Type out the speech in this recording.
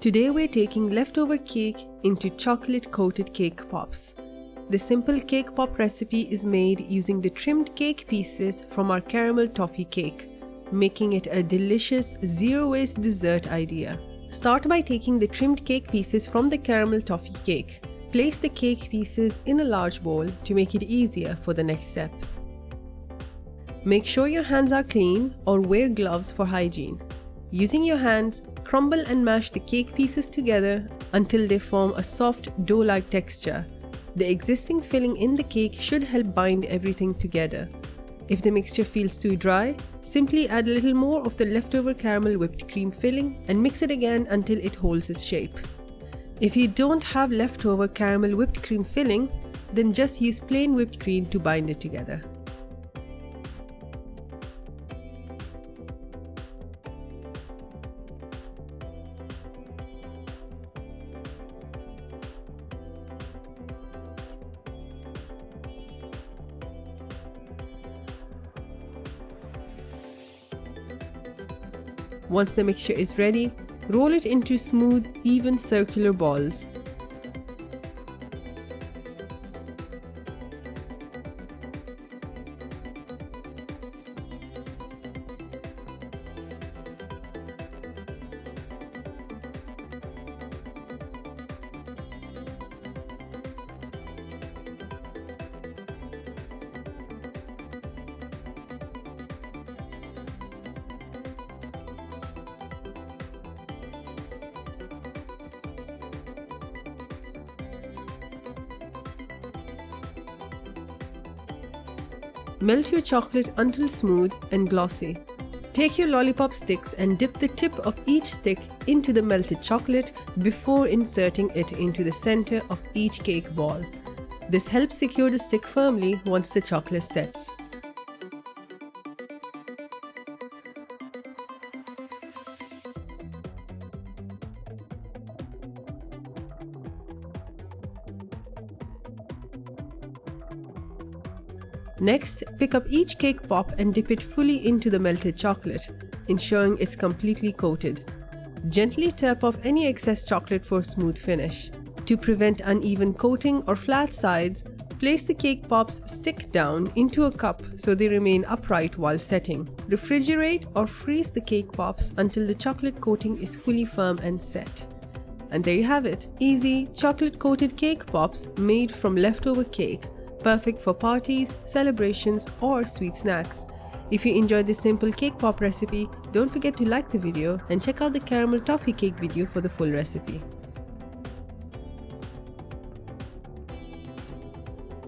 Today we're taking leftover cake into chocolate-coated cake pops. The simple cake pop recipe is made using the trimmed cake pieces from our caramel toffee cake, making it a delicious zero-waste dessert idea. Start by taking the trimmed cake pieces from the caramel toffee cake. Place the cake pieces in a large bowl to make it easier for the next step. Make sure your hands are clean or wear gloves for hygiene. Using your hands, crumble and mash the cake pieces together until they form a soft dough-like texture. The existing filling in the cake should help bind everything together. If the mixture feels too dry, simply add a little more of the leftover caramel whipped cream filling and mix it again until it holds its shape. If you don't have leftover caramel whipped cream filling, then just use plain whipped cream to bind it together. Once the mixture is ready, roll it into smooth, even circular balls. Melt your chocolate until smooth and glossy. Take your lollipop sticks and dip the tip of each stick into the melted chocolate before inserting it into the center of each cake ball. This helps secure the stick firmly once the chocolate sets. Next, pick up each cake pop and dip it fully into the melted chocolate, ensuring it's completely coated. Gently tap off any excess chocolate for a smooth finish. To prevent uneven coating or flat sides, place the cake pops stick down into a cup so they remain upright while setting. Refrigerate or freeze the cake pops until the chocolate coating is fully firm and set. And there you have it, easy chocolate-coated cake pops made from leftover cake. Perfect for parties, celebrations, or sweet snacks. If you enjoyed this simple cake pop recipe, don't forget to like the video and check out the caramel toffee cake video for the full recipe.